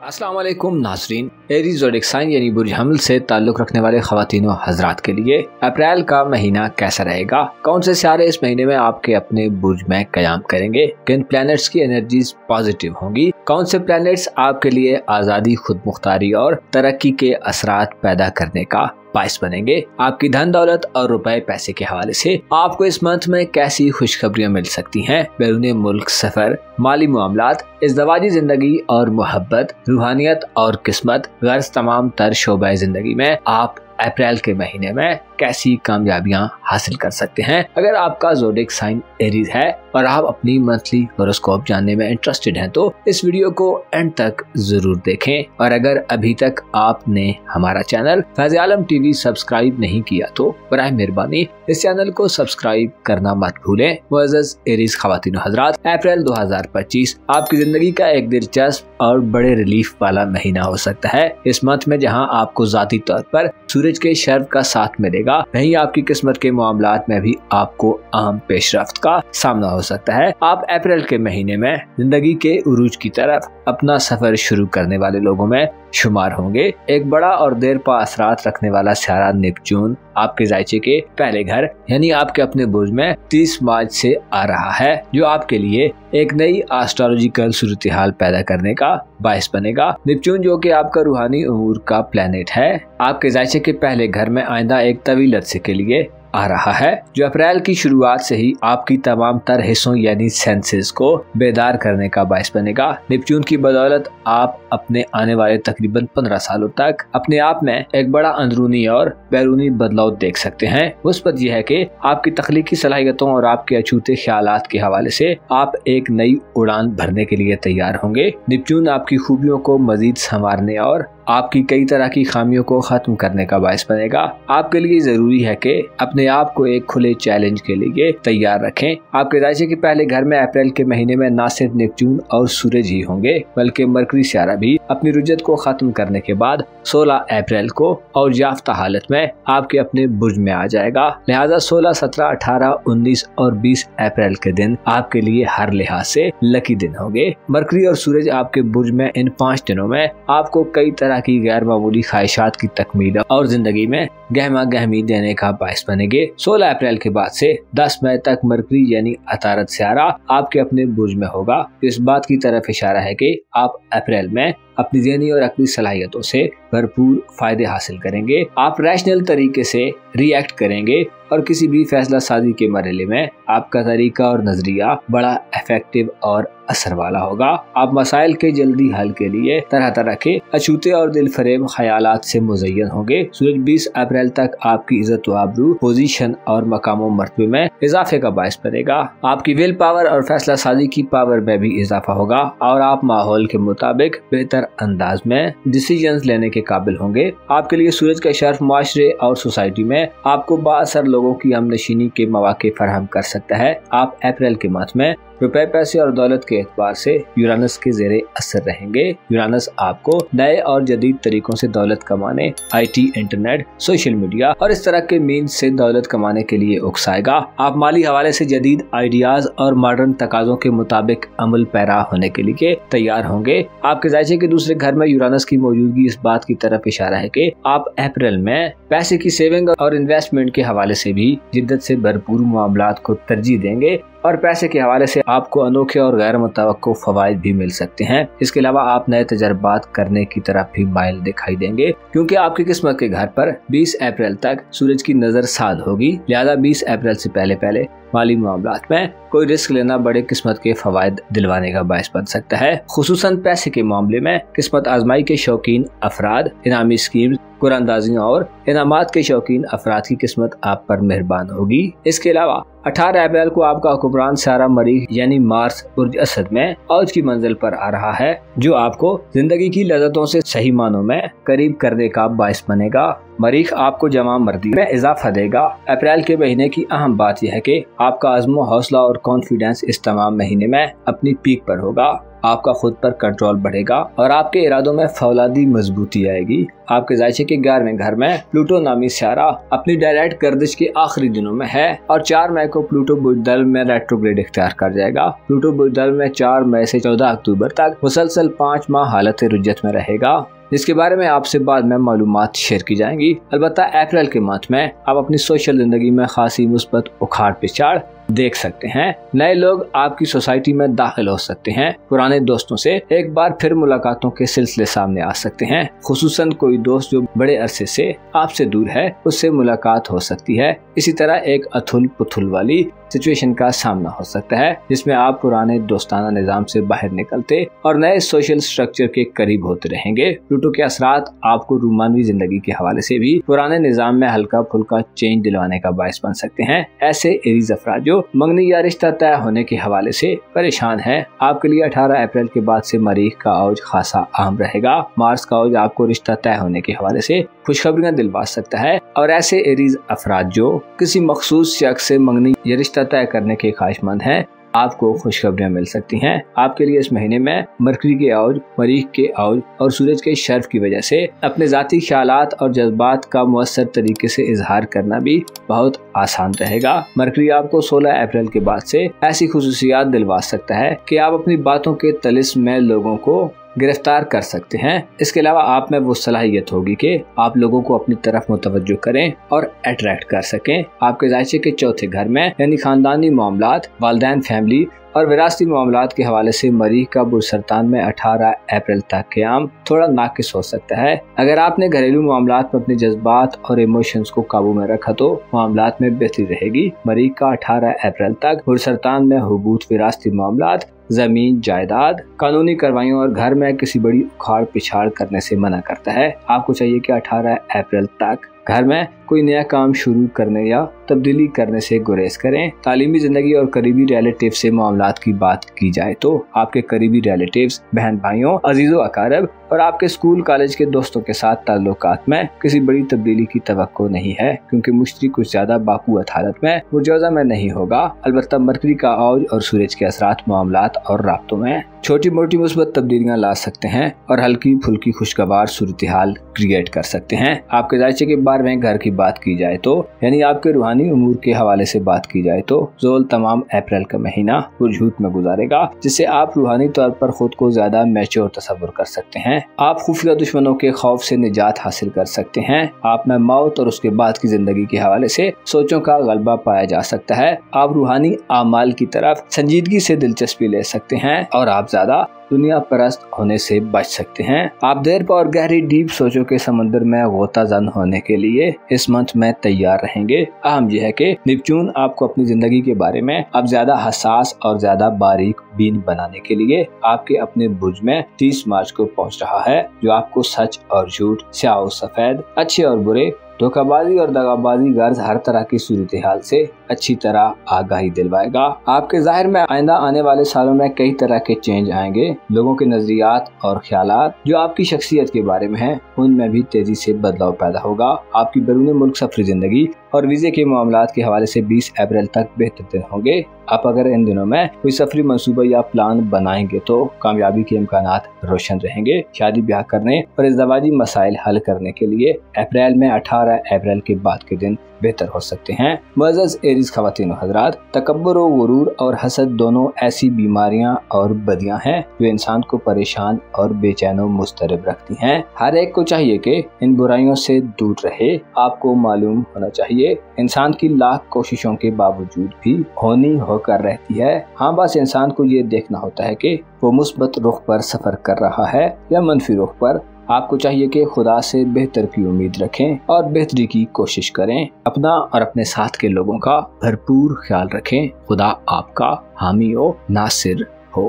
अस्सलाम वालेकुम नाज़रीन। एरीज़ ज़ोडिएक साइन यानी बुर्ज हमल से ताल्लुक़ रखने वाले ख़वातीन व हज़रात के लिए अप्रैल का महीना कैसा रहेगा, कौन से सितारे इस महीने में आपके अपने बुर्ज में क़याम करेंगे, किन प्लैनेट्स की एनर्जीज पॉजिटिव होंगी, कौन से प्लैनेट्स आपके लिए आज़ादी, खुद मुख्तारी और तरक्की के असरात पैदा करने का बाइस बनेंगे। आपकी धन दौलत और रुपए पैसे के हवाले से आपको इस मंथ में कैसी खुशखबरियां मिल सकती हैं। बैरूनी मुल्क सफर, माली मामलात, इज़्दवाजी जिंदगी और मोहब्बत, रूहानियत और किस्मत, गर्ज तमाम तर शोबे जिंदगी में आप अप्रैल के महीने में कैसी कामयाबियां हासिल कर सकते हैं। अगर आपका ज़ोडिएक साइन एरीज है और आप अपनी मंथली होरोस्कोप जानने में इंटरेस्टेड हैं तो इस वीडियो को एंड तक जरूर देखें। और अगर अभी तक आपने हमारा चैनल फैज़ आलम टीवी सब्सक्राइब नहीं किया तो बराए मेहरबानी इस चैनल को सब्सक्राइब करना मत भूलें। मुअज़्ज़ज़ एरीज ख़वातीन व हज़रात, अप्रैल 2025 आपकी जिंदगी का एक दिलचस्प और बड़े रिलीफ वाला महीना हो सकता है। इस मंथ में जहां आपको ज़ाती तौर पर सूरज के शर्फ का साथ मिलेगा, वहीं आपकी किस्मत के मामलात में भी आपको अहम पेशरफ्त का सामना हो सकता है। आप अप्रैल के महीने में जिंदगी के उरूज की तरफ अपना सफर शुरू करने वाले लोगों में शुमार होंगे। एक बड़ा और देर पा असरात रखने वाला सितारा नेपच्यून आपके जायचे के पहले घर यानी आपके अपने बुर्ज में 30 मार्च से आ रहा है, जो आपके लिए एक नई एस्ट्रोलॉजिकल सूरत हाल पैदा करने का बाइस बनेगा। नेपच्यून जो कि आपका रूहानी उमूर का प्लेनेट है, आपके जायचे के पहले घर में आइंदा एक तवील अरसे के लिए आ रहा है, जो अप्रैल की शुरुआत से ही आपकी तमाम तर हिस्सों यानी सेंसेस को बेदार करने का बाइस बनेगा। नेपच्यून की बदौलत आप अपने आने वाले तकरीबन 15 सालों तक अपने आप में एक बड़ा अंदरूनी और बैरूनी बदलाव देख सकते हैं। मुस्बत यह है कि आपकी तख्लीकी सलाहियतों और आपके अछूते ख्यालात के हवाले से आप एक नई उड़ान भरने के लिए तैयार होंगे। नेपच्यून आपकी खूबियों को मजीद संवारने और आपकी कई तरह की खामियों को खत्म करने का बाइस बनेगा। आपके लिए जरूरी है कि अपने आप को एक खुले चैलेंज के लिए तैयार रखें। आपके राशि के पहले घर में अप्रैल के महीने में न सिर्फ नेपच्यून और सूरज ही होंगे, बल्कि मरकरी सितारा भी अपनी रुजत को खत्म करने के बाद 16 अप्रैल को और याफ्ता हालत में आपके अपने बुर्ज में आ जाएगा। लिहाजा 16, 17, 18, 19 और 20 अप्रैल के दिन आपके लिए हर लिहाज से लकी दिन होंगे। मरकरी और सूरज आपके बुर्ज में इन 5 दिनों में आपको कई तरह की गैर मामूली ख्वाहिशात की तकमील और जिंदगी में गहमा गहमी देने का बाइस बनेंगे। 16 अप्रैल के बाद से 10 मई तक मरकरी यानी अतारत सितारा आपके अपने बुर्ज में होगा। इस बात की तरफ इशारा है कि आप अप्रैल में अपनी ज़हनी और अक़ली सलाहियतों से भरपूर फायदे हासिल करेंगे। आप रैशनल तरीके से रिएक्ट करेंगे और किसी भी फैसला साजी के मरहले में आपका तरीका और नजरिया बड़ा इफेक्टिव और असर वाला होगा। आप मसाइल के जल्दी हल के लिए तरह तरह के अछूते और दिल फरेब ख्यालात से मुज़य्यन होंगे। सूरज 20 अप्रैल तक आपकी इज्जत व आबरू, पोजीशन और मकाम मर्तबे में इजाफे का बाइस बनेगा। आपकी विल पावर और फैसला साजी की पावर में भी इजाफा होगा और आप माहौल के मुताबिक बेहतर अंदाज में डिसीजंस लेने के काबिल होंगे। आपके लिए सूरज का शर्फ माशरे और सोसाइटी में आपको बाअसर लोगों की हमनशीनी के मौके फराहम कर सकता है। आप अप्रैल के माह में रुपए पैसे और दौलत के एतबार से यूरानस के ज़ेरे असर रहेंगे। यूरानस आपको नए और जदीद तरीकों से दौलत कमाने, IT, इंटरनेट, सोशल मीडिया और इस तरह के मीन्स से दौलत कमाने के लिए उकसाएगा। आप माली हवाले से जदीद आइडियाज और मॉडर्न तकाजों के मुताबिक अमल पैरा होने के लिए तैयार होंगे। आपके जायचे के दूसरे घर में यूरानस की मौजूदगी इस बात की तरफ इशारा है कि आप अप्रैल में पैसे की सेविंग और इन्वेस्टमेंट के हवाले से भी जिद्दत से भरपूर मामलात को तरजीह देंगे और पैसे के हवाले से आपको अनोखे और गैर मुतवक्को फवाइद भी मिल सकते हैं। इसके अलावा आप नए तजर्बात करने की तरफ भी माइल दिखाई देंगे, क्योंकि आपकी किस्मत के घर पर 20 अप्रैल तक सूरज की नजर साध होगी। लिहाजा 20 अप्रैल से पहले माली मामलात में कोई रिस्क लेना बड़े किस्मत के फवाइद दिलवाने का बाइस बन सकता है। खुसूसन पैसे के मामले में किस्मत आजमाई के शौकीन अफराद, इनामी स्कीम, कुरानदाजियां और इनामात के शौकीन अफराद की किस्मत आप पर मेहरबान होगी। इसके अलावा 18 अप्रैल को आपका हुक्मरान सितारा मरीख यानी मार्स बुर्ज असद में औज की मंजिल पर आ रहा है, जो आपको जिंदगी की लज़्ज़तों से सही मानों में करीब करने का बाइस बनेगा। मरीख आपको जमा मर्दी में इजाफा देगा। अप्रैल के महीने की अहम बात यह है कि आपका अज़्म, हौसला और कॉन्फिडेंस इस तमाम महीने में अपनी पीक पर होगा। आपका खुद पर कंट्रोल बढ़ेगा और आपके इरादों में फौलादी मजबूती आएगी। आपके जायचे के 11वें घर में प्लूटो नामी सियारा अपनी डायरेक्ट गर्दिश के आखिरी दिनों में है और 4 मई को प्लूटो बुज़दल में रेट्रोग्रेड इख्तियार कर जाएगा। प्लूटो बुज़दल में 4 मई से 14 अक्टूबर तक मुसलसल 5 माह हालत रुज्जत में रहेगा, जिसके बारे में आपसे बाद में मालूमात शेयर की जाएंगी। अलबत्ता अप्रैल के मंथ में आप अपनी सोशल जिंदगी में खासी मुस्बत उखाड़ पिछाड़ देख सकते हैं। नए लोग आपकी सोसाइटी में दाखिल हो सकते हैं। पुराने दोस्तों से एक बार फिर मुलाकातों के सिलसिले सामने आ सकते हैं। खुसूसन कोई दोस्त जो बड़े अरसे से आपसे दूर है उससे मुलाकात हो सकती है। इसी तरह एक अथुल पुथुल वाली सिचुएशन का सामना हो सकता है जिसमें आप पुराने दोस्ताना निजाम से बाहर निकलते और नए सोशल स्ट्रक्चर के करीब होते रहेंगे। प्लूटो के असरात आपको रूमानवी जिंदगी के हवाले से भी पुराने निजाम में हल्का फुल्का चेंज दिलवाने का बायस बन सकते हैं। ऐसे एरीज अफराद जो मंगनी या रिश्ता तय होने के हवाले से परेशान है, आपके लिए 18 अप्रैल के बाद से मरीख का औज खासा अहम रहेगा। मार्स का औज आपको रिश्ता तय होने के हवाले से खुशखबरियां दिलवा सकता है और ऐसे एरीज अफराद जो किसी मखसूस शख्स से मंगनी या रिश्ता तय करने के ख्वाहिशमंद हैं, आपको खुशखबरियां मिल सकती हैं। आपके लिए इस महीने में मरकरी के औज, मरीख के औज और सूरज के शर्फ की वजह से अपने जाती ख्यालात और जज्बात का मुअस्सर तरीके से इजहार करना भी बहुत आसान रहेगा। मरकरी आपको 16 अप्रैल के बाद से ऐसी खुसूसियात दिलवा सकता है कि आप अपनी बातों के तलिस्म में लोगों को गिरफ्तार कर सकते हैं। इसके अलावा आप में वो सलाहियत होगी कि आप लोगों को अपनी तरफ मुतवज्जो करें और अट्रैक्ट कर सकें। आपके जायचे के 4थे घर में यानी खानदानी मामलात, वालिदैन, फैमिली और विरासती मामलात के हवाले से मरीख का बुरसरतान में 18 अप्रैल तक क़याम थोड़ा नाकिस हो सकता है। अगर आपने घरेलू मामलात में अपने जज्बात और इमोशंस को काबू में रखा तो मामलात में बेहतरी रहेगी। मरीख का 18 अप्रैल तक बुरसरतान में हुबूत, विरासती मामलात, जमीन जायदाद, कानूनी कार्रवाइयों और घर में किसी बड़ी उखाड़ पिछाड़ करने से मना करता है। आपको चाहिए कि 18 अप्रैल तक घर में कोई नया काम शुरू करने या तब्दीली करने से गुरेज करें। तालीमी जिंदगी और करीबी रिलेटिव से मामलात की बात की जाए तो आपके करीबी रिलेटिव्स, बहन भाइयों, अजीजों अकारब और आपके स्कूल कॉलेज के दोस्तों के साथ ताल्लुकात में किसी बड़ी तब्दीली की तवक्को नहीं है, क्योंकि मुश्तरी कुछ ज्यादा बाकुवत हालत में मुजवजा में नहीं होगा। अलबत्ता मरकरी का औज और सूरज के असरात मामलात और राब्तों में छोटी मोटी मुस्बत तब्दीलियां ला सकते हैं और हल्की फुल्की खुशगवार सूरत हाल क्रिएट कर सकते हैं। आपके जायचे के 12वें घर की बात की जाए तो यानी आपके रूहानी उमूर के हवाले से बात की जाए तो जोल तमाम अप्रैल का महीना पुरझूठ में गुजारेगा, जिससे आप रूहानी तौर पर खुद को ज्यादा मैच्योर तस्वुर कर सकते हैं। आप खुफिया दुश्मनों के खौफ से निजात हासिल कर सकते हैं। आप में मौत और उसके बाद की जिंदगी के हवाले से सोचों का गलबा पाया जा सकता है। आप रूहानी आमाल की तरफ संजीदगी से दिलचस्पी ले सकते हैं और आप ज्यादा दुनिया परस्त होने से बच सकते हैं। आप देर पर और गहरी डीप सोचों के समंदर में गोताजन होने के लिए इस मंथ में तैयार रहेंगे। अहम यह है कि नेपच्यून आपको अपनी जिंदगी के बारे में अब ज्यादा हसास और ज्यादा बारीक बीन बनाने के लिए आपके अपने बुर्ज में 30 मार्च को पहुंच रहा है, जो आपको सच और झूठ, स्याह और सफेद, अच्छे और बुरे, धोखाबाजी और दगाबाजी गर्ज हर तरह की सूरत हाल से अच्छी तरह आगाही दिलवाएगा। आपके जाहिर में आइंदा आने वाले सालों में कई तरह के चेंज आएंगे। लोगों के नजरियात और ख्यालात जो आपकी शख्सियत के बारे में हैं, उनमें भी तेजी से बदलाव पैदा होगा। आपकी बैरून मुल्क सफरी जिंदगी और वीजे के मामलात के हवाले से 20 अप्रैल तक बेहतर दिन होंगे। आप अगर इन दिनों में कोई सफरी मंसूबा या प्लान बनाएंगे तो कामयाबी के इम्कानात रोशन रहेंगे। शादी ब्याह करने और इज़्दवाजी मसाइल हल करने के लिए अप्रैल में 18 अप्रैल के बाद के दिन बेहतर हो सकते हैं। मुअज़्ज़ज़ एरीज़ ख़वातीन व हज़रात, तकब्बुर व गुरूर और हसद दोनों ऐसी बीमारियां और बदियां हैं जो इंसान को परेशान और बेचैन व मुस्तरब रखती हैं। हर एक को चाहिए कि इन बुराइयों से दूर रहे। आपको मालूम होना चाहिए इंसान की लाख कोशिशों के बावजूद भी होनी होकर रहती है। हाँ, बस इंसान को ये देखना होता है कि वो मुस्बत रुख पर सफर कर रहा है या मनफी रुख पर। आपको चाहिए कि खुदा से बेहतर की उम्मीद रखें और बेहतरी की कोशिश करें। अपना और अपने साथ के लोगों का भरपूर ख्याल रखें। खुदा आपका हामी हो, नासिर हो।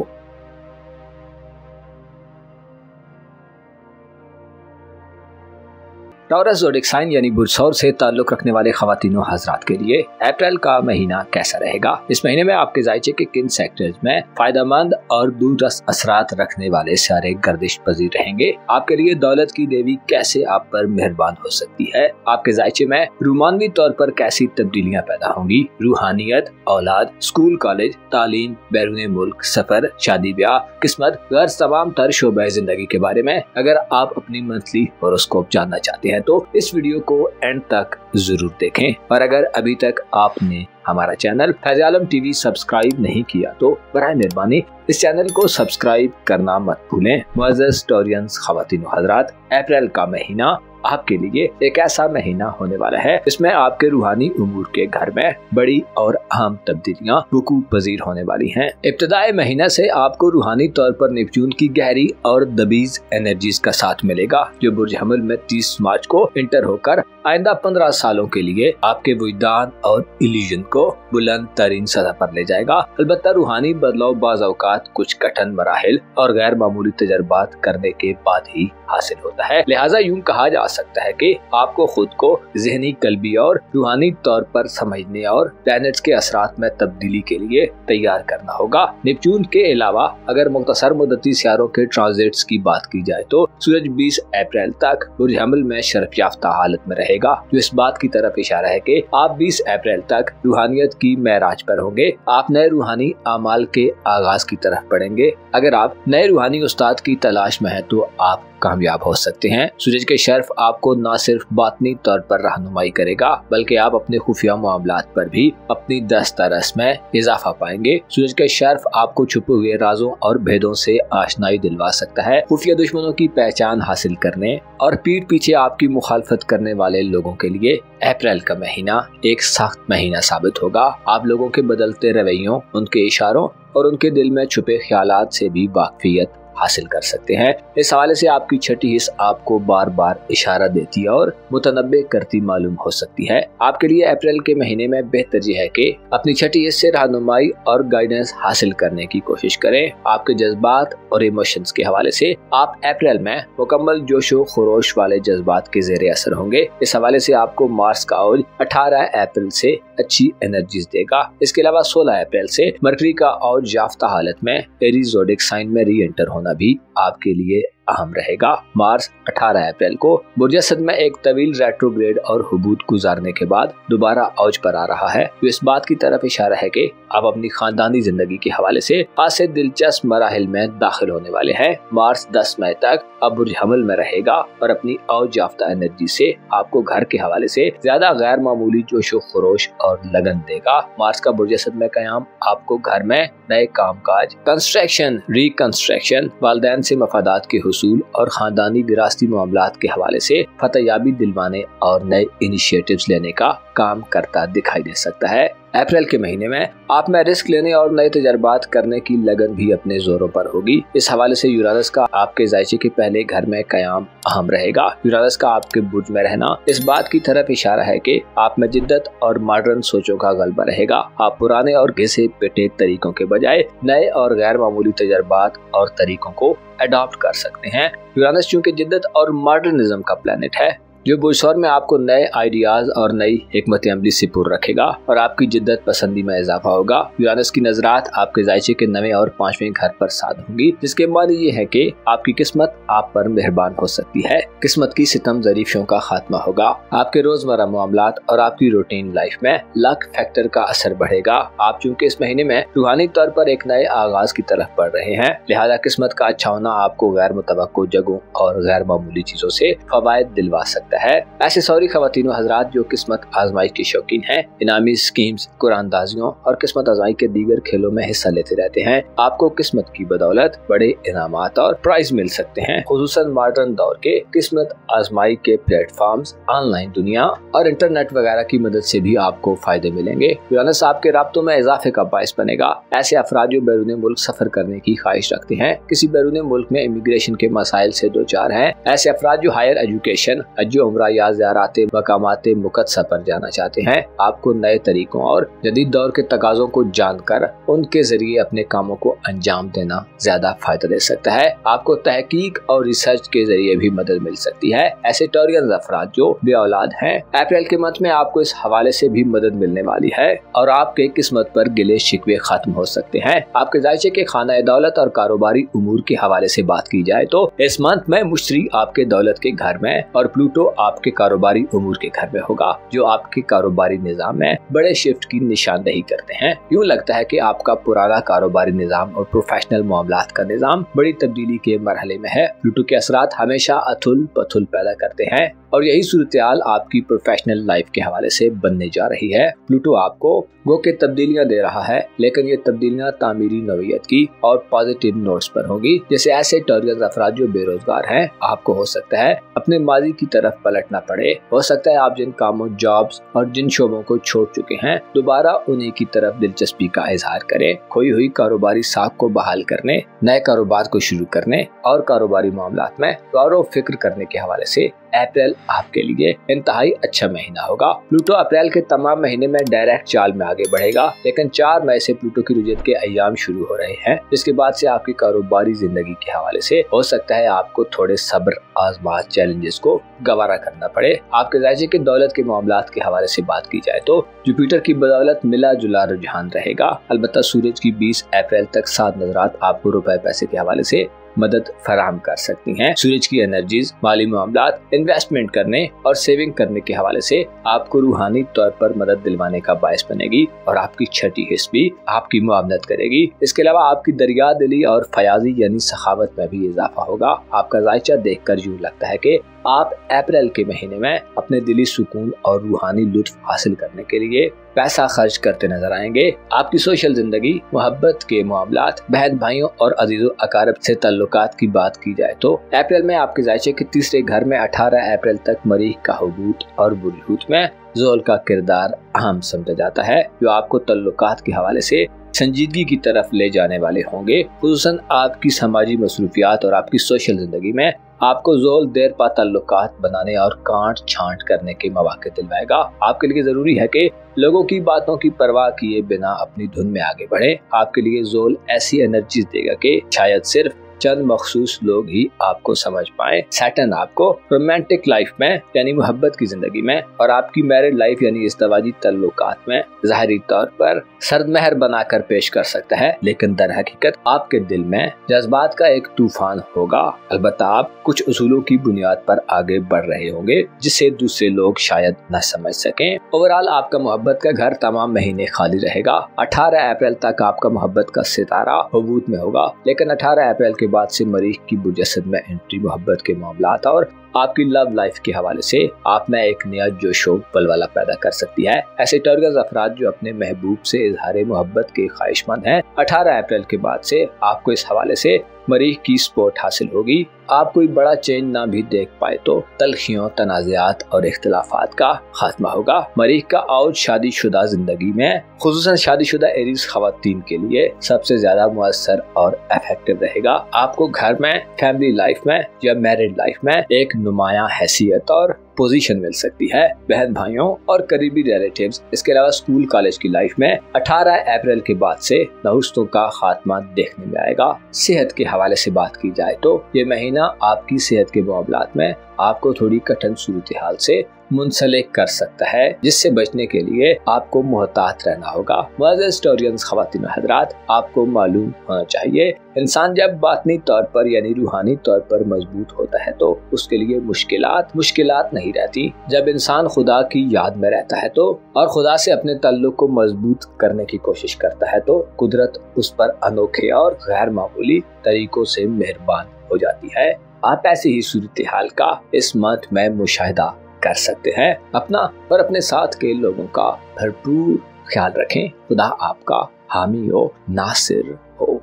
टॉरस ज़ोडिएक साइन यानी बुर्ज से ताल्लुक रखने वाले ख़वातीनो हज़रात के लिए अप्रैल का महीना कैसा रहेगा। इस महीने में आपके ज़ायचे के किन सेक्टर्स में फायदेमंद और दूरदराज असरात रखने वाले सारे गर्दिश पजीर रहेंगे। आपके लिए दौलत की देवी कैसे आप पर मेहरबान हो सकती है। आपके ज़ायचे में रूमानवी तौर पर कैसी तब्दीलियाँ पैदा होंगी। रूहानियत, औलाद, स्कूल, कॉलेज, तालीम, बैरून मुल्क सफर, शादी ब्याह, किस्मत, गर्ज, तमाम तर शोबे जिंदगी के बारे में अगर आप अपनी मंथली होरोस्कोप जानना चाहते हैं तो इस वीडियो को एंड तक जरूर देखें। और अगर अभी तक आपने हमारा चैनल फैज़ आलम टीवी सब्सक्राइब नहीं किया तो बराए मेहरबानी इस चैनल को सब्सक्राइब करना मत भूलें। मुअज़्ज़ज़ हिस्टोरियंस, ख़वातीन व हज़रात, अप्रैल का महीना आपके लिए एक ऐसा महीना होने वाला है इसमें आपके रूहानी उमूर के घर में बड़ी और अहम तब्दीलियां वकूअ पजीर होने वाली हैं। इब्तिदाई महीना से आपको रूहानी तौर पर नेपच्यून की गहरी और दबीज एनर्जीज का साथ मिलेगा जो बुर्ज हमल में 30 मार्च को इंटर होकर आइंदा 15 सालों के लिए आपके विजदान और इल्यूजन को बुलंद तरीन सतह पर ले जाएगा। अलबत्ता रूहानी बदलाव बाज़ औक़ात कुछ कठिन मराहिल और गैर मामूली तजर्बात करने के बाद ही हासिल होता है। लिहाजा यूं कहा जा सकता है कि आपको खुद को ज़हनी, कल्बी और रूहानी तौर पर समझने और प्लैनेट्स के असरात में तब्दीली के लिए तैयार करना होगा। नेपच्यून के अलावा अगर मुख्तसर मुद्दती सियारों के ट्रांजिट्स की बात की जाए तो सूरज 20 अप्रैल तक बुर्ज हमल में शरफ याफ्ता हालत में रहेगा जो इस बात की तरफ इशारा है कि आप 20 अप्रैल तक रूहानियत की महराज पर होंगे। आप नए रूहानी आमाल के आगाज की तरफ बढ़ेंगे। अगर आप नए रूहानी उस्ताद की तलाश में हैं तो आप कामयाब हो सकते हैं। सूरज के शर्फ आपको न सिर्फ बातनी तौर पर रहनुमाई करेगा बल्कि आप अपने खुफिया मामलात पर भी अपनी दस्तरस में इजाफा पाएंगे। सूरज के शर्फ आपको छुपे हुए राजों और भेदों से आशनाई दिलवा सकता है। खुफिया दुश्मनों की पहचान हासिल करने और पीठ पीछे आपकी मुखालफत करने वाले लोगों के लिए अप्रैल का महीना एक सख्त महीना साबित होगा। आप लोगों के बदलते रवैयों, उनके इशारों और उनके दिल में छुपे ख्यालात से भी वाकफियत हासिल कर सकते हैं। इस हवाले से आपकी छठी हिस्स आपको बार बार इशारा देती है और मुतनब्बे करती मालूम हो सकती है। आपके लिए अप्रैल के महीने में बेहतर यह है कि अपनी छठी हिस्स से रहनुमाई और गाइडेंस हासिल करने की कोशिश करें। आपके जज्बात और इमोशंस के हवाले से आप अप्रैल में मुकम्मल जोशो खरोश वाले जज्बात के जेर असर होंगे। इस हवाले से आपको मार्स का औज 18 अप्रैल से अच्छी एनर्जीज देगा। इसके अलावा 16 अप्रैल से मरकरी का औज याफ्ता हालत में एरीज ज़ोडिएक साइन में री एंटर होना भी आपके लिए अहम रहेगा। मार्स 18 अप्रैल को बुर्ज असद में एक तवील रेट्रोग्रेड और हुबूत गुजारने के बाद दोबारा औज पर आ रहा है जो इस बात की तरफ इशारा है कि आप अपनी खानदानी जिंदगी के हवाले से खासे दिलचस्प मराहिल में दाखिल होने वाले हैं। मार्स 10 मई तक अब बुर्ज हमल में रहेगा और अपनी औज याफ्ता एनर्जी से आपको घर के हवाले से ज्यादा गैर मामूली जोशो खरोश और लगन देगा। मार्स का बुर्ज असद में कयाम आपको घर में नए कामकाज, कंस्ट्रक्शन, रिकंस्ट्रक्शन, वालिदैन से मफादात के हुसूल और खानदानी विरासती मामलात के हवाले से फतहयाबी दिलवाने और नए इनिशिएटिव्स लेने का काम करता दिखाई दे सकता है। अप्रैल के महीने में आप में रिस्क लेने और नए तजर्बात करने की लगन भी अपने जोरों पर होगी। इस हवाले से यूरानस का आपके ज़ायचे के पहले घर में कयाम अहम रहेगा। यूरानस का आपके बुर्ज में रहना इस बात की तरफ इशारा है कि आप में जिद्दत और मॉडर्न सोचों का गलबा रहेगा। आप पुराने और घिसे पिटे तरीकों के बजाय नए और गैर मामूली तजर्बात और तरीकों को अडॉप्ट कर सकते हैं। यूरानस चूँकि जिद्दत और मॉडर्निज्म का प्लेनेट है जो बुर्ज में आपको नए आइडियाज और नई हिकमत अमली सिपुर रखेगा और आपकी जिद्दत पसंदी में इजाफा होगा। यूरानस की नजरात आपके ज़ायचे के 9वें और 5वें घर पर साध होंगी जिसके मानी ये है कि आपकी किस्मत आप पर मेहरबान हो सकती है। किस्मत की सितम ज़रीफियों का खात्मा होगा। आपके रोजमर्रा मामलात और आपकी रूटीन लाइफ में लक फैक्टर का असर बढ़ेगा। आप चूँकि इस महीने में रूहानी तौर पर एक नए आगाज की तरफ बढ़ रहे हैं लिहाजा किस्मत का अच्छा होना आपको गैर मुतवक्को जगहों और गैर मामूली चीजों से फवायद दिलवा सकता है। ऐसे सौरी ख़वातीन व हज़रात जो किस्मत आजमाइश के शौकीन हैं, इनामी स्कीम्स, कुरानदाजियों और किस्मत आजमाई के दीगर खेलों में हिस्सा लेते रहते हैं, आपको किस्मत की बदौलत बड़े इनामात और प्राइज मिल सकते हैं। खुसूसन मॉडर्न दौर के किस्मत आजमाई के प्लेटफॉर्म्स, ऑनलाइन दुनिया और इंटरनेट वगैरह की मदद से भी आपको फायदे मिलेंगे। यूरानस आपके राब्तों में इजाफे का बाइस बनेगा। ऐसे अफराद जो बैरून मुल्क सफर करने की ख्वाहिश रखते हैं, किसी बैरून मुल्क में इमिग्रेशन के मसाइल से दो चार हैं, ऐसे अफराद जो हायर एजुकेशन, हज उम्रा या ज़ियाराते मकामाते मुक़द्दसा पर जाना चाहते हैं, आपको नए तरीकों और जदीद दौर के तकाज़ों को जानकर उनके जरिए अपने कामों को अंजाम देना ज्यादा फायदा दे सकता है। आपको तहकीक और रिसर्च के जरिए भी मदद मिल सकती है। ऐसे टोरियन अफराद जो बे औलाद हैं, अप्रैल के मंथ में आपको इस हवाले से भी मदद मिलने वाली है और आपके किस्मत पर गिले शिकवे खत्म हो सकते हैं। आपके जायचे के खाना दौलत और कारोबारी उमूर के हवाले से बात की जाए तो इस मंथ में मुश्तरी आपके दौलत के घर में और प्लूटो आपके कारोबारी उमूर के घर में होगा, जो आपके कारोबारी निजाम में बड़े शिफ्ट की निशानदेही करते हैं। यूँ लगता है कि आपका पुराना कारोबारी निजाम और प्रोफेशनल मामलात का निजाम बड़ी तब्दीली के मरहले में है। प्लूटो के असरात हमेशा अथुल पथुल पैदा करते हैं और यही सूरत-ए-हाल आपकी प्रोफेशनल लाइफ के हवाले से बनने जा रही है। प्लूटो आपको गो के तब्दीलियां दे रहा है, लेकिन ये तब्दीलियां तामीरी नौइयत की और पॉजिटिव नोट्स पर होंगी। जैसे ऐसे टोरियन अफराद जो बेरोजगार हैं, आपको हो सकता है अपने माजी की तरफ पलटना पड़े। हो सकता है आप जिन कामों, जॉब्स और जिन शोबों को छोड़ चुके हैं, दोबारा उन्हीं की तरफ दिलचस्पी का इजहार करें। खोई हुई कारोबारी साख को बहाल करने, नए कारोबार को शुरू करने और कारोबारी मामलात में गौर व फिक्र करने के हवाले से अप्रैल आपके लिए इंतहाई अच्छा महीना होगा। प्लूटो अप्रैल के तमाम महीने में डायरेक्ट चाल में आगे बढ़ेगा, लेकिन 4 मई से प्लूटो की रुजत के अय्याम शुरू हो रहे हैं, जिसके बाद से आपकी कारोबारी जिंदगी के हवाले से हो सकता है आपको थोड़े सब्र आजमाज चैलेंजेस को गवारा करना पड़े। आपके जायचे के दौलत के मामलात के हवाले से बात की जाए तो जुपिटर की बदौलत मिला जुला रुझान रहेगा। अलबत्ता सूरज की 20 अप्रैल तक 7 नजरात आपको रुपए पैसे के हवाले से मदद फराहम कर सकती हैं। सूरज की एनर्जीज माली मामलात, इन्वेस्टमेंट करने और सेविंग करने के हवाले से आपको रूहानी तौर पर मदद दिलवाने का बायस बनेगी और आपकी छठी हिस्स भी आपकी मुआवनत करेगी। इसके अलावा आपकी दरिया दिली और फयाजी यानी सखावत में भी इजाफा होगा। आपका जायचा देखकर यूँ लगता है कि आप अप्रैल के महीने में अपने दिली सुकून और रूहानी लुत्फ हासिल करने के लिए पैसा खर्च करते नजर आएंगे। आपकी सोशल जिंदगी, मोहब्बत के मामलात, बहन भाइयों और अजीजों अकारब से ताल्लुकात की बात की जाए तो अप्रैल में आपके जायचे के तीसरे घर में 18 अप्रैल तक मरीख का हुबूत और बुलहूत में ज़ोल का किरदार अहम समझा जाता है, जो आपको ताल्लुकात के हवाले से संजीदगी की तरफ ले जाने वाले होंगे। खुसूसन आपकी समाजी मसरूफियात और आपकी सोशल जिंदगी में आपको ज़ोल देर पा ताल्लुकात बनाने और कांट छांट करने के मौके दिलवाएगा। आपके लिए जरूरी है कि लोगों की बातों की परवाह किए बिना अपनी धुन में आगे बढ़े। आपके लिए ज़ोल ऐसी एनर्जी देगा कि शायद सिर्फ चंद मखसूस लोग ही आपको समझ पाए। सैटर्न आपको रोमांटिक लाइफ में यानी मोहब्बत की जिंदगी में और आपकी मैरिड लाइफ यानी इज़्दिवाजी ताल्लुकात में ज़ाहिरी तौर पर सर्दमहर बनाकर पेश कर सकता है, लेकिन दर हकीकत आपके दिल में जज्बात का एक तूफान होगा। अलबत्ता आप कुछ उसूलों की बुनियाद पर आगे बढ़ रहे होंगे जिसे दूसरे लोग शायद न समझ सकें। ओवरऑल आपका मोहब्बत का घर तमाम महीने खाली रहेगा। 18 अप्रैल तक आपका मोहब्बत का सितारा हुबूत में होगा, लेकिन 18 अप्रैल के बाद से मरीख की बुजसद में एंट्री मोहब्बत के मामलात और आपकी लव लाइफ के हवाले से आप में एक नया जोशो पलवाला पैदा कर सकती है। ऐसे टर्गज अफराद जो अपने महबूब से इजहार मोहब्बत के ख्वाहिशमंद हैं, 18 अप्रैल के बाद से आपको इस हवाले से मरीख की सपोर्ट हासिल होगी। आप कोई बड़ा चेंज ना भी देख पाए तो तलखियों, तनाज़ात और इख्तिलाफात का खात्मा होगा। मरीख का औज शादीशुदा जिंदगी में, खुसूसन शादीशुदा एरीज खवातीन के लिए सबसे ज्यादा मुअस्सर और इफेक्टिव रहेगा। आपको घर में, फैमिली लाइफ में या मैरिड लाइफ में एक नुमाया हैसियत और पोजीशन मिल सकती है। बहन भाइयों और करीबी रिलेटिव्स, इसके अलावा स्कूल कॉलेज की लाइफ में 18 अप्रैल के बाद से नहुस्तों का खात्मा देखने में आएगा। सेहत के हवाले से बात की जाए तो ये महीना आपकी सेहत के मामलात में आपको थोड़ी कठिन सूरत हाल से मुंसलिक कर सकता है, जिससे बचने के लिए आपको मोहतात रहना होगा। मुअज़्ज़ज़ टोरियंस ख़वातीन हज़रात, आपको मालूम होना चाहिए इंसान जब बातनी तौर पर यानी रूहानी तौर पर मजबूत होता है तो उसके लिए मुश्किलात नहीं रहती। जब इंसान खुदा की याद में रहता है तो और खुदा से अपने ताल्लुक को मजबूत करने की कोशिश करता है तो कुदरत उस पर अनोखे और गैर मामूली तरीकों से मेहरबान हो जाती है। आप ऐसी ही सूरत हाल का इस मंथ में मुशाहिदा कर सकते हैं। अपना और अपने साथ के लोगों का भरपूर ख्याल रखें। खुदा आपका हामी हो, नासिर हो।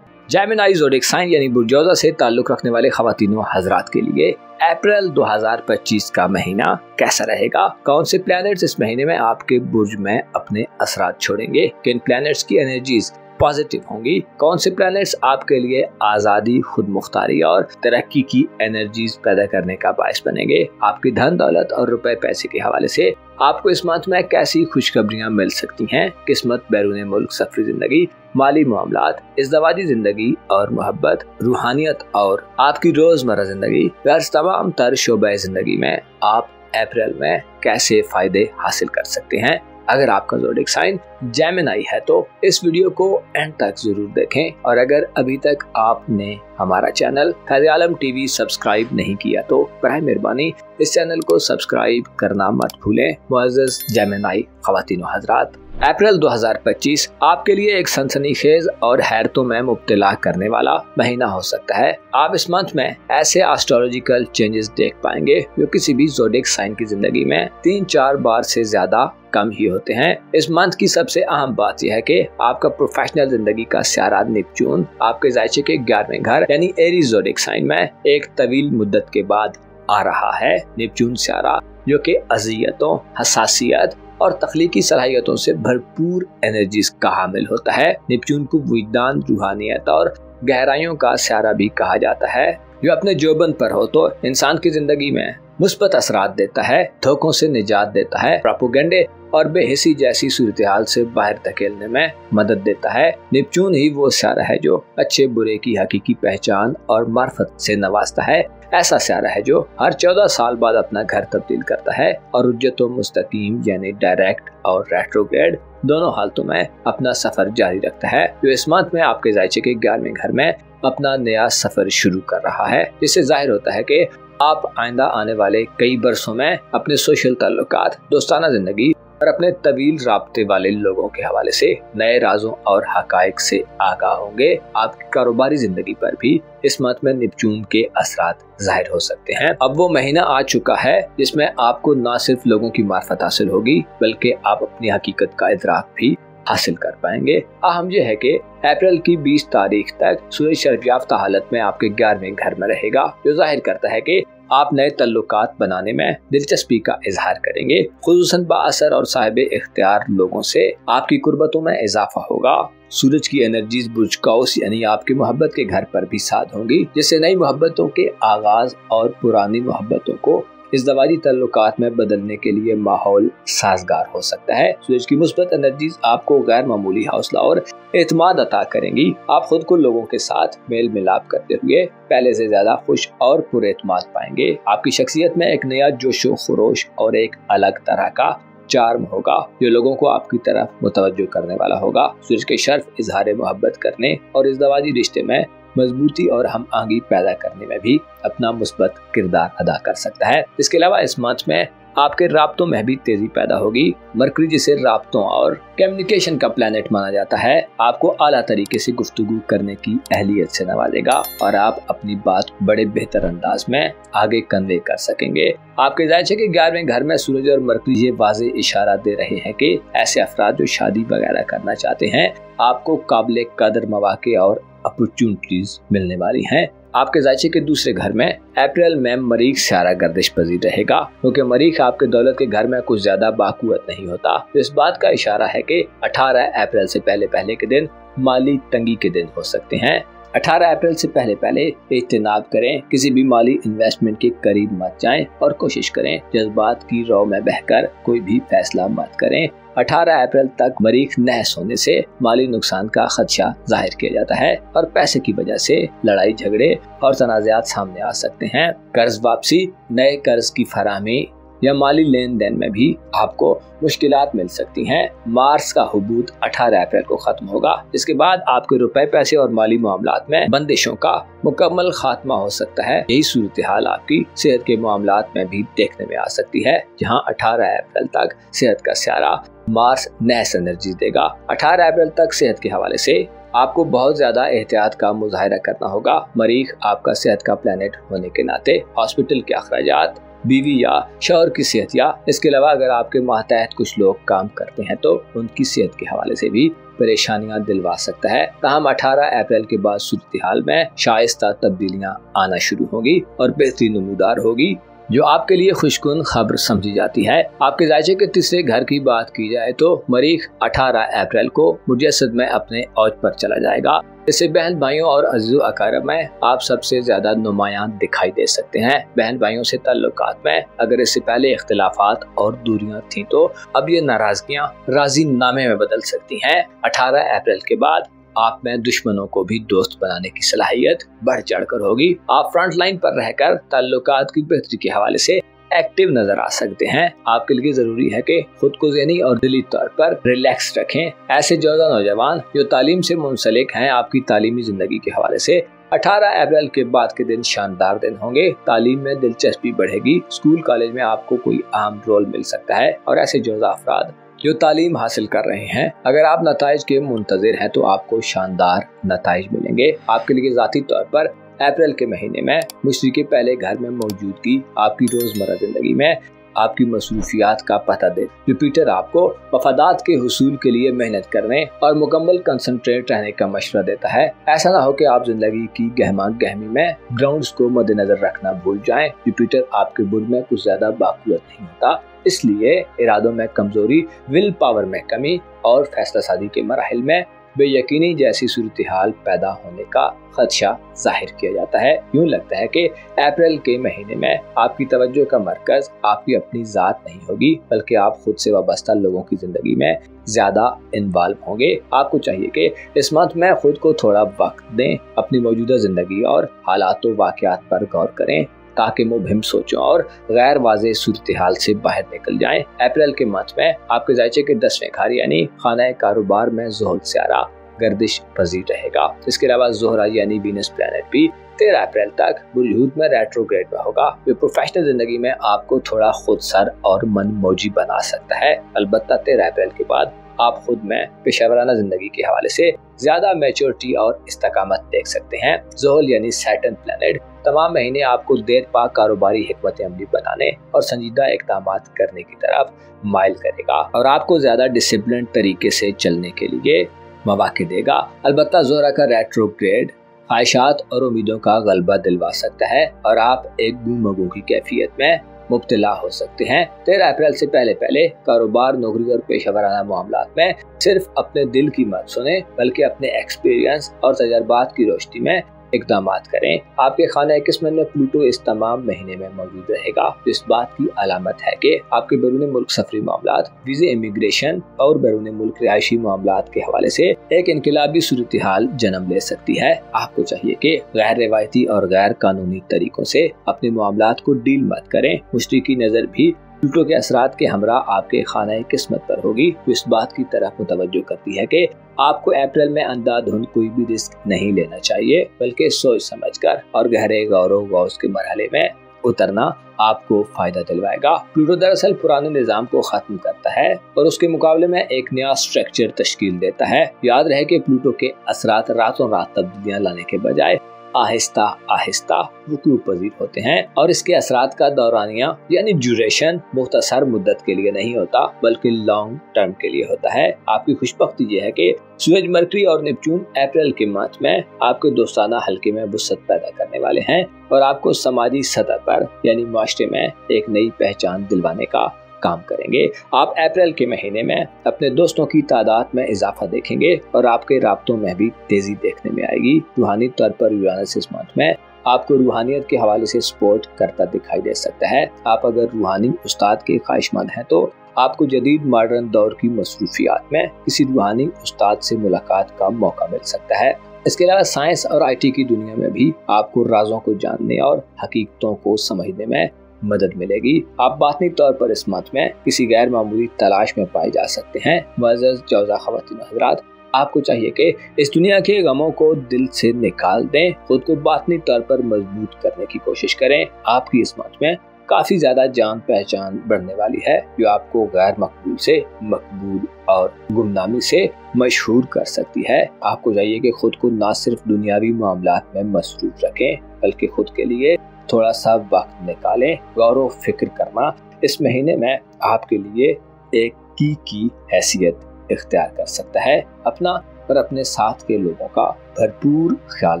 जेमिनी ज़ोडिएक साइन यानी बुर्जोज़ा से ताल्लुक रखने वाले ख़वातीनों हज़रात के लिए अप्रैल 2025 का महीना कैसा रहेगा? कौन से प्लैनेट्स इस महीने में आपके बुर्ज में अपने असरात छोड़ेंगे? किन प्लैनेट्स की एनर्जीज पॉजिटिव होंगी, कौन से प्लैनेट्स आपके लिए आजादी, खुद मुख्तारी और तरक्की की एनर्जीज पैदा करने का बायस बनेंगे। आपकी धन दौलत और रुपए पैसे के हवाले से आपको इस मंथ में कैसी खुशखबरियां मिल सकती हैं। किस्मत, बैरून मुल्क सफरी जिंदगी, माली मामलात, इज़्दवाजी जिंदगी और मोहब्बत, रूहानियत और आपकी रोजमर्रा जिंदगी, तमाम तर शोबे जिंदगी में आप अप्रैल में कैसे फायदे हासिल कर सकते हैं। अगर आपका ज़ोडिएक साइन जेमिनी है तो इस वीडियो को एंड तक जरूर देखें, और अगर अभी तक आपने हमारा चैनल फैज़ आलम टीवी सब्सक्राइब नहीं किया तो बराए मेहरबानी इस चैनल को सब्सक्राइब करना मत भूलें। मुअज़्ज़ज़ जेमिनी ख़वातीन व हज़रात, अप्रैल 2025 आपके लिए एक सनसनीखेज और हैरतों में मुब्तला करने वाला महीना हो सकता है। आप इस मंथ में ऐसे एस्ट्रोलॉजिकल चेंजेस देख पाएंगे जो किसी भी ज़ोडिएक साइन की जिंदगी में 3-4 बार से ज्यादा कम ही होते हैं। इस मंथ की सबसे अहम बात यह है कि आपका प्रोफेशनल जिंदगी का सियारा नेपच्यून आपके ज़ायचे के 11वें घर यानी एरीज ज़ोडिएक साइन में एक तवील मुद्दत के बाद आ रहा है। नेपच्यून सियारा जो कि अज़ियतों, हसासियत और तख्लीकी सलाहियतों से भरपूर एनर्जीज का हामिल होता है। नेपच्यून को विजदान, रूहानियत और गहराइयों का सियारा भी कहा जाता है, जो अपने जोबन पर हो तो इंसान की जिंदगी में मुस्बत असरात देता है, धोखों से निजात देता है, प्रोपेगेंडे और बेहिसी जैसी सूरत-ए-हाल से बाहर धकेलने में मदद देता है। नेपच्यून ही वो सियारा है जो अच्छे बुरे की हकीकी पहचान और मार्फत से नवाजता है। ऐसा सियारा है जो हर 14 साल बाद अपना घर तब्दील करता है और रुज्जतो मुस्तकीम यानी डायरेक्ट और रेट्रोग्रेड दोनों हालतों में अपना सफर जारी रखता है, जो इस मंथ में आपके ज़ायचे के 11वें घर में अपना नया सफर शुरू कर रहा है। जिससे जाहिर होता है कि आप आइंदा आने वाले कई बरसों में अपने सोशल ताल्लुकात, दोस्ताना जिंदगी और अपने तवील राब्ते वाले लोगों के हवाले से नए राजों और हकायक से आगाह होंगे। आपकी कारोबारी जिंदगी पर भी इस मंथ में नेपच्यून के असरात जाहिर हो सकते हैं। अब वो महीना आ चुका है जिसमें आपको न सिर्फ लोगों की मार्फत हासिल होगी बल्कि आप अपनी हकीकत का इदराक भी हासिल कर पाएंगे। अहम यह है कि अप्रैल की 20 तारीख तक सूरज शर्फयाफ्ता हालत में आपके 11वें घर में रहेगा, जो जाहिर करता है कि आप नए तल्लुकात बनाने में दिलचस्पी का इजहार करेंगे। खुसूसन बाअसर और साहिब इख्तियार लोगों से आपकी कुर्बतों में इजाफा होगा। सूरज की एनर्जीज बुर्ज कौस यानी आपकी मोहब्बत के घर पर भी साथ होंगी, जिससे नई मोहब्बतों के आगाज और पुरानी मोहब्बतों को इज़्दवाजी तल्लुकात में बदलने के लिए माहौल साजगार हो सकता है। सूरज की मुस्बत एनर्जीज आपको गैर मामूली हौसला और एतमाद अता करेंगी। आप खुद को लोगों के साथ मेल मिलाप करते हुए पहले से ज्यादा खुश और पुरएतमाद पाएंगे। आपकी शख्सियत में एक नया जोशो खरोश और एक अलग तरह का चार्म होगा जो लोगों को आपकी तरफ मुतवज्जो करने वाला होगा। सूरज के शर्फ इजहार मोहब्बत करने और इज़्दवाजी रिश्ते में मजबूती और हम आंगी पैदा करने में भी अपना मुस्बत किरदार अदा कर सकता है। इसके अलावा इस मंथ में आपके राब्तों में भी तेजी पैदा होगी। मरकरी जिसे राब्तों और कम्युनिकेशन का प्लैनेट माना जाता है, आपको आला तरीके से गुफ्तगू करने की अहलियत से नवाजेगा और आप अपनी बात बड़े बेहतर अंदाज में आगे कन्वे कर सकेंगे। आपके ज़ायचे के 11वें घर में सूरज और मरकरी ये वाज़े इशारा दे रहे हैं कि ऐसे अफराद जो शादी वगैरह करना चाहते हैं, आपको काबिल कदर मौके और अपॉर्चुनिटीज मिलने वाली हैं। आपके ज़ायचे के दूसरे घर में अप्रैल में मरीख सियारा गर्दिश पजीर रहेगा, क्योंकि मरीख आपके दौलत के घर में कुछ ज्यादा बाकुवत नहीं होता। तो इस बात का इशारा है कि 18 अप्रैल से पहले के दिन माली तंगी के दिन हो सकते हैं। 18 अप्रैल से पहले इज्तिनाब करें, किसी भी माली इन्वेस्टमेंट के करीब मत जाएं और कोशिश करें जज्बात की रौ में बहकर कोई भी फैसला मत करें। 18 अप्रैल तक मरीख नहस होने से माली नुकसान का खदशा जाहिर किया जाता है और पैसे की वजह से लड़ाई झगड़े और तनाज़ात सामने आ सकते हैं। कर्ज वापसी, नए कर्ज की फराहमी या माली लेन देन में भी आपको मुश्किलात मिल सकती हैं। मार्स का हुबूत 18 अप्रैल को खत्म होगा, जिसके बाद आपके रुपए पैसे और माली मामलात में बंदिशों का मुकम्मल खात्मा हो सकता है। यही सूरत हाल आपकी सेहत के मामलात में भी देखने में आ सकती है, जहां 18 अप्रैल तक सेहत का सियारा मार्स नहस एनर्जी देगा। 18 अप्रैल तक सेहत के हवाले से आपको बहुत ज्यादा एहतियात का मुजाहिरा करना होगा। मरीख आपका सेहत का प्लैनेट होने के नाते हॉस्पिटल के अखराजात, बीवी या शौहर की सेहत, या इसके अलावा अगर आपके मातहत कुछ लोग काम करते हैं तो उनकी सेहत के हवाले से भी परेशानियां दिलवा सकता है। ताहम 18 अप्रैल के बाद सूरत हाल में शाइस्ता तब्दीलियां आना शुरू होगी और बेहतरीन नमूदार होगी। जो आपके लिए खुशकुन खबर समझी जाती है। आपके जायचे के तीसरे घर की बात की जाए तो मरीख 18 अप्रैल को मुजस्सद में अपने औज पर चला जाएगा। इससे बहन भाइयों और अजीज़ो अकारब में आप सबसे ज्यादा नुमायां दिखाई दे सकते हैं। बहन भाइयों से ताल्लुकात में अगर इससे पहले इख्तिलाफात और दूरियां थी तो अब ये नाराजगियां राजी नामे में बदल सकती हैं। 18 अप्रैल के बाद आप में दुश्मनों को भी दोस्त बनाने की सलाहियत बढ़ चढ़कर होगी। आप फ्रंट लाइन पर रहकर ताल्लुकात की बेहतरी के हवाले से एक्टिव नजर आ सकते हैं। आपके लिए जरूरी है कि खुद को ज़हनी और दिली तौर पर रिलैक्स रखें। ऐसे जोधा नौजवान जो तालीम से मुंसलिक हैं, आपकी तालीमी जिंदगी के हवाले से 18 अप्रैल के बाद के दिन शानदार दिन होंगे। तालीम में दिलचस्पी बढ़ेगी। स्कूल कॉलेज में आपको कोई अहम रोल मिल सकता है और ऐसे जोधा अफराद जो तालीम हासिल कर रहे हैं, अगर आप नताइज के मुंतजिर हैं तो आपको शानदार नताइज मिलेंगे। आपके लिए ज़ाती तौर पर अप्रैल के महीने में मुश्तरी के पहले घर में मौजूदगी आपकी रोजमर्रा जिंदगी में आपकी मसरूफियात का पता दे। जुपिटर आपको मफादात के हुसूल के लिए मेहनत करने और मुकम्मल कंसंट्रेट रहने का मशवरा देता है। ऐसा ना हो कि आप जिंदगी की गहमा गहमी में ग्राउंड्स को मद्देनजर रखना भूल जाएं। जुपिटर आपके बुर्ज में कुछ ज्यादा बाकुवत नहीं होता, इसलिए इरादों में कमजोरी, विल पावर में कमी और फैसला साजी के मराहिल में बेयकीनी जैसी सूरत हाल पैदा होने का खदशा जाहिर किया जाता है। यूँ लगता है कि अप्रैल के महीने में आपकी तवज्जो का मरकज आपकी अपनी ज़ात नहीं होगी, बल्कि आप खुद से वाबस्ता लोगों की ज़िंदगी में ज़्यादा इन्वॉल्व होंगे। आपको चाहिए कि इस मंथ में खुद को थोड़ा वक्त दें, अपनी मौजूदा ज़िंदगी और हालात व वाक़यात पर गौर करें ताकि मुबहिम सोचों और गैर वाज़ेह सूरत हाल से बाहर निकल जाएं। अप्रैल के मंथ में आपके जायचे के 10वें घर यानी खाना कारोबार में ज़ोहल स्यारा गर्दिश पजीर रहेगा। इसके अलावा ज़ोहरा यानी वीनस प्लैनेट भी 13 अप्रैल तक बुर्ज में रेट्रोग्रेड में होगा, जो प्रोफेशनल जिंदगी में आपको थोड़ा खुद सर और मन मौजी बना सकता है। अलबत्ता 13 अप्रैल के बाद आप खुद में पेशेवराना जिंदगी के हवाले से ज्यादा मैच्योरिटी और इस्तकामत देख सकते हैं। ज़ोहल यानी सैटर्न प्लैनेट तमाम महीने आपको देर पा कारोबारी हिकमत अमली बनाने और संजीदा इक़दाम करने की तरफ माइल करेगा और आपको ज्यादा डिसिप्लिन तरीके से चलने के लिए मौके देगा। अलबत्ता ज़ोहरा का रेट्रोग्रेड ख्वाहिशात और उम्मीदों का गलबा दिलवा सकता है और आप एक गुमगू की कैफियत में मुब्तला हो सकते हैं। 13 अप्रैल से पहले कारोबार, नौकरी और पेशेवराना मामलात में सिर्फ अपने दिल की मत सुने, बल्कि अपने एक्सपीरियंस और तजर्बात की रोशनी में इक़दाम करें। आपके खाना किस्मत में प्लूटो इस तमाम महीने में मौजूद रहेगा, इस बात की अलामत है कि आपके बैरून मुल्क सफरी मामलात, वीज़े, इमिग्रेशन और बैरून मुल्क रिहायशी मामलात के हवाले से एक इनकलाबी सूरत हाल जन्म ले सकती है। आपको चाहिए कि गैर रिवायती और गैर कानूनी तरीकों से अपने मामलात को डील मत करें। मुश्तरी की नज़र भी प्लूटो के असरात के हमरा आपके खाना किस्मत पर होगी, जो इस बात की तरफ मुतवज्जो करती है कि आपको अप्रैल में अंधाधुंध कोई भी रिस्क नहीं लेना चाहिए, बल्कि सोच समझकर और गहरे गौरव गौस के मरहले में उतरना आपको फायदा दिलवाएगा। प्लूटो दरअसल पुराने निजाम को खत्म करता है और उसके मुकाबले में एक नया स्ट्रक्चर तश्कील देता है। याद रहे कि प्लूटो के असरात रातों रात तब्दीलियां लाने के बजाय आहिस्ता आहिस्ता वुकूअ पजीर होते हैं और इसके असरात का दौरानिया यानी ड्यूरेशन मुख्तसर मुद्दत के लिए नहीं होता, बल्कि लॉन्ग टर्म के लिए होता है। आपकी खुशबख्ती यह है कि सूरज, मरकरी और नेपच्यून अप्रैल के मंथ में आपके दोस्ताना हल्के में वुसअत पैदा करने वाले हैं और आपको समाजी सतह पर यानी माशरे में एक नई पहचान दिलवाने का काम करेंगे। आप अप्रैल के महीने में अपने दोस्तों की तादाद में इजाफा देखेंगे और आपके राब्तों में भी तेजी देखने में आएगी। रूहानी तौर पर यूरानस इस मंथ में आपको रूहानियत के हवाले से सपोर्ट करता दिखाई दे सकता है। आप अगर रूहानी उस्ताद के ख्वाहिशमंद हैं तो आपको जदीद मॉडर्न दौर की मसरूफियात में किसी रूहानी उस्ताद से मुलाकात का मौका मिल सकता है। इसके अलावा साइंस और IT की दुनिया में भी आपको राजों को जानने और हकीकतों को समझने में मदद मिलेगी। आप बातनी तौर पर इस मंथ में किसी गैर मामूली तलाश में पाए जा सकते हैं। मुअज़्ज़ज़ जौज़ा ख़वातीन हज़रात, आपको चाहिए कि इस दुनिया के गमों को दिल से निकाल दें, खुद को बातनी तौर पर मजबूत करने की कोशिश करें। आपकी इस मंथ में काफी ज्यादा जान पहचान बढ़ने वाली है, जो आपको गैर मकबूल से मकबूल और गुमनामी से मशहूर कर सकती है। आपको चाहिए कि खुद को न सिर्फ दुनियावी मामलात में मसरूफ रखें, बल्कि खुद के लिए थोड़ा सा वक्त निकालें। गौर फिक्र करना इस महीने में आपके लिए एक की हैसियत इख्तियार कर सकता है। अपना और अपने साथ के लोगों का भरपूर ख्याल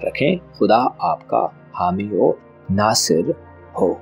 रखें। खुदा आपका हामी हो, नासिर हो।